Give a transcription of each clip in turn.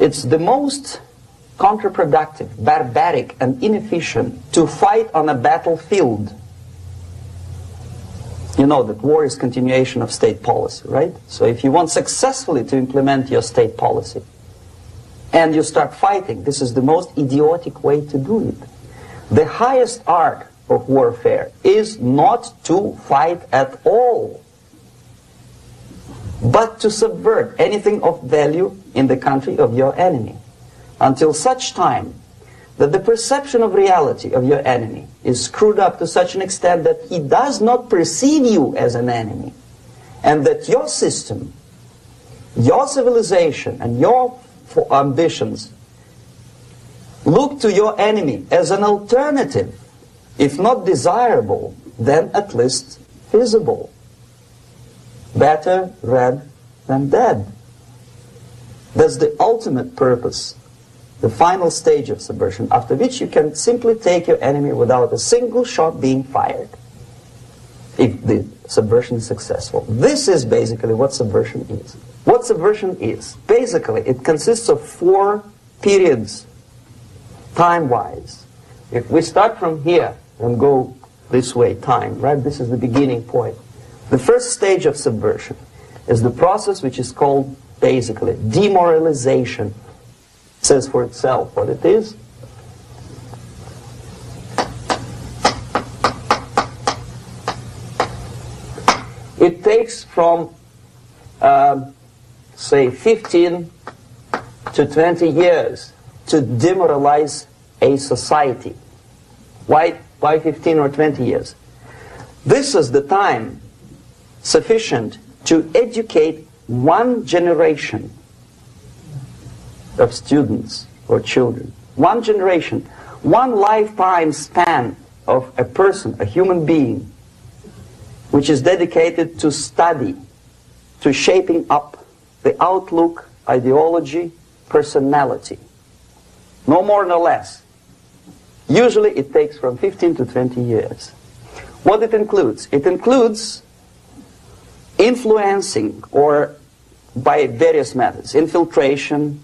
It's the most counterproductive, barbaric, and inefficient to fight on a battlefield. You know that war is continuation of state policy, right? So if you want successfully to implement your state policy, and you start fighting, this is the most idiotic way to do it. The highest art of warfare is not to fight at all, but to subvert anything of value in the country of your enemy, until such time that the perception of reality of your enemy is screwed up to such an extent that he does not perceive you as an enemy, and that your system, your civilization, and your ambitions look to your enemy as an alternative, if not desirable, then at least feasible. Better red than dead. That's the ultimate purpose, the final stage of subversion, after which you can simply take your enemy without a single shot being fired, if the subversion is successful. This is basically what subversion is. What subversion is, basically, it consists of 4 periods, time-wise. If we start from here and go this way, time, right? This is the beginning point. The first stage of subversion is the process which is called, basically, demoralization. It says for itself what it is. It takes from say 15 to 20 years to demoralize a society. Why 15 or 20 years? This is the time sufficient to educate one generation of students or children. One generation, one lifetime span of a person, a human being, which is dedicated to study, to shaping up the outlook, ideology, personality. No more nor less. Usually it takes from 15 to 20 years. What it includes? It includes influencing, or by various methods, infiltration,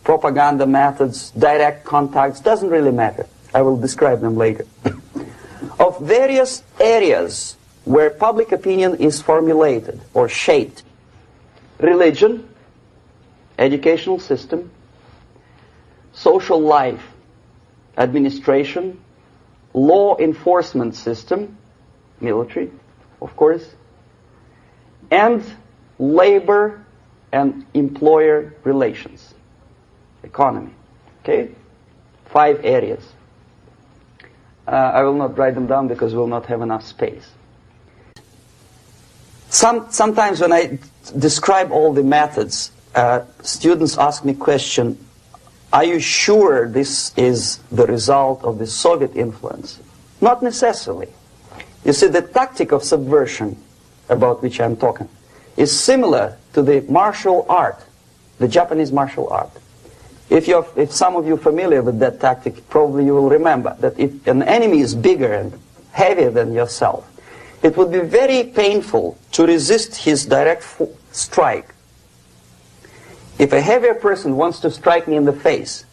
propaganda methods, direct contacts, doesn't really matter. I will describe them later. Of various areas where public opinion is formulated or shaped. Religion, educational system, social life, administration, law enforcement system, military, of course, and labor and employer relations, economy. Okay? 5 areas. I will not write them down because we will not have enough space. Sometimes when I describe all the methods, students ask me question, are you sure this is the result of the Soviet influence? Not necessarily. You see, the tactic of subversion, about which I'm talking, is similar to the martial art, the Japanese martial art. If some of you are familiar with that tactic, probably you will remember that if an enemy is bigger and heavier than yourself, it would be very painful to resist his direct strike. If a heavier person wants to strike me in the face,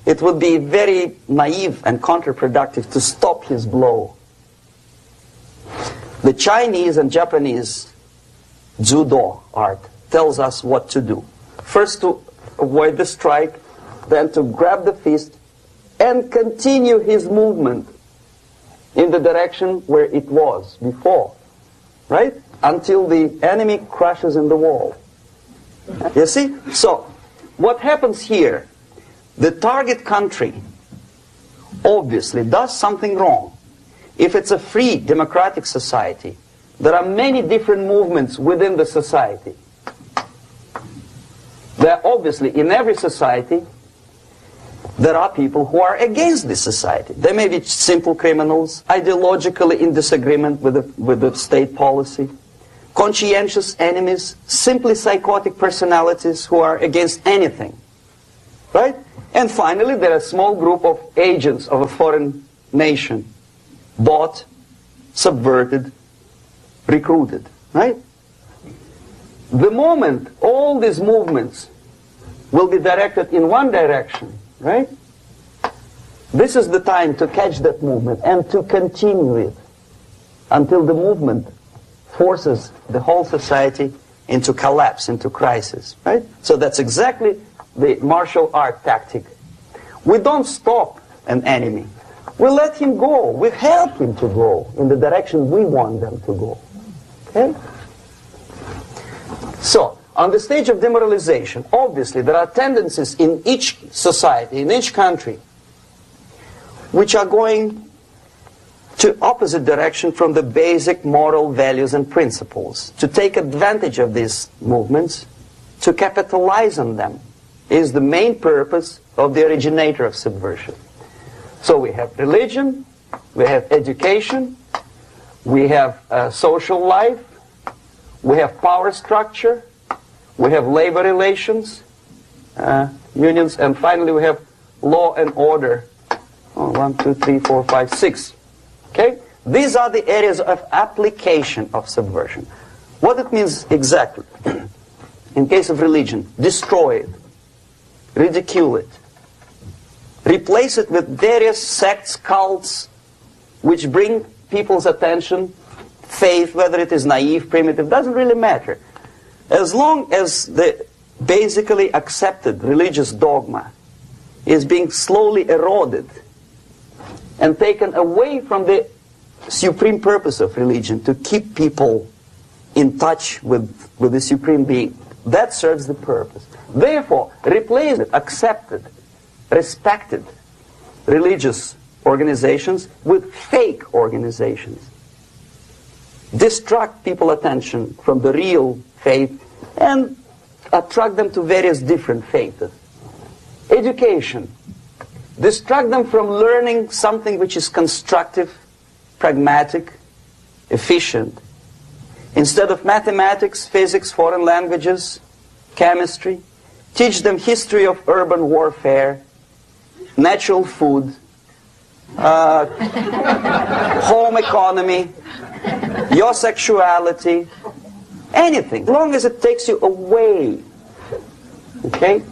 it would be very naive and counterproductive to stop his blow. The Chinese and Japanese judo art tells us what to do. First to avoid the strike, then to grab the fist and continue his movement in the direction where it was before, right? Until the enemy crashes in the wall. You see? So, what happens here? The target country obviously does something wrong. If it's a free democratic society, there are many different movements within the society. There are obviously, in every society, there are people who are against this society. They may be simple criminals, ideologically in disagreement with the state policy, conscientious enemies, simply psychotic personalities who are against anything. Right? And finally, there are a small group of agents of a foreign nation, bought, subverted, recruited. Right? The moment all these movements will be directed in one direction, right? This is the time to catch that movement and to continue it until the movement forces the whole society into collapse, into crisis, right? So that's exactly the martial art tactic. We don't stop an enemy. We let him go. We help him to go in the direction we want them to go. Okay? So, on the stage of demoralization, obviously there are tendencies in each society, in each country, which are going to opposite direction from the basic moral values and principles. To take advantage of these movements, to capitalize on them, is the main purpose of the originator of subversion. So we have religion, we have education, we have social life, we have power structure, we have labor relations, unions, and finally we have law and order. 1, 2, 3, 4, 5, 6. Okay? These are the areas of application of subversion. What it means exactly? In case of religion, destroy it, ridicule it, replace it with various sects, cults, which bring people's attention, faith, whether it is naive, primitive, doesn't really matter. As long as the basically accepted religious dogma is being slowly eroded and taken away from the supreme purpose of religion, to keep people in touch with the supreme being, that serves the purpose. Therefore, replace it, accepted, respected religious organizations with fake organizations. Distract people's attention from the real faith and attract them to various different faiths. Education. Distract them from learning something which is constructive, pragmatic, efficient. Instead of mathematics, physics, foreign languages, chemistry, teach them history of urban warfare, natural food, home economy, your sexuality, anything, as long as it takes you away. Okay?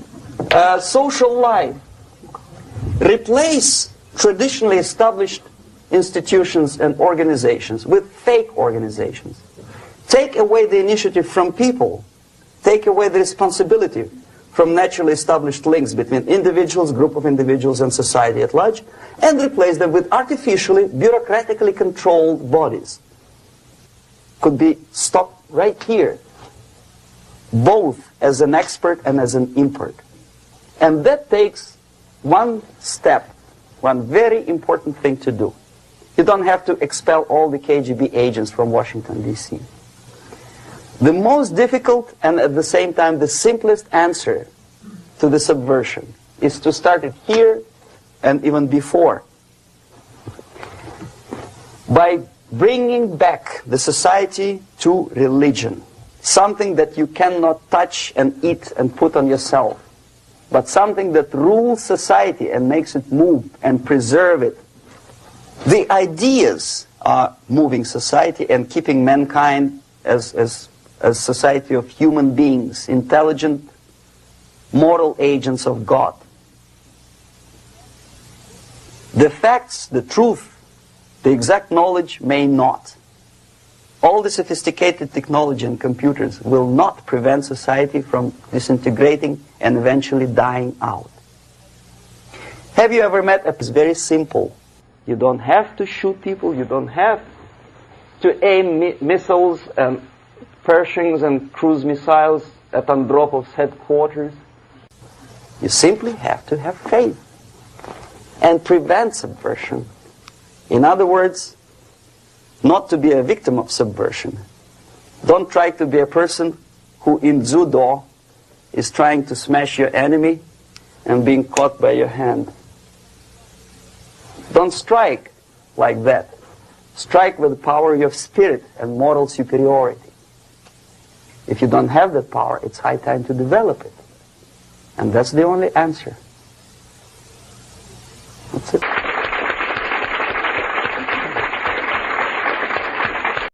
Social life. Replace traditionally established institutions and organizations with fake organizations. Take away the initiative from people. Take away the responsibility from naturally established links between individuals, group of individuals, and society at large, and replace them with artificially, bureaucratically controlled bodies. Could be stopped right here, both as an expert and as an import. And that takes one step, one very important thing to do. You don't have to expel all the KGB agents from Washington, D.C. The most difficult and at the same time the simplest answer to the subversion is to start it here and even before, by bringing back the society to religion, something that you cannot touch and eat and put on yourself, but something that rules society and makes it move and preserve it. The ideas are moving society and keeping mankind as a society of human beings, intelligent, moral agents of God. The facts, the truth, the exact knowledge may not. All the sophisticated technology and computers will not prevent society from disintegrating and eventually dying out. Have you ever met a... It's very simple. You don't have to shoot people. You don't have to aim missiles and Pershings and cruise missiles at Andropov's headquarters. You simply have to have faith and prevent subversion. In other words, not to be a victim of subversion. Don't try to be a person who in judo is trying to smash your enemy and being caught by your hand. Don't strike like that. Strike with the power of your spirit and moral superiority. If you don't have that power, it's high time to develop it. And that's the only answer. That's it.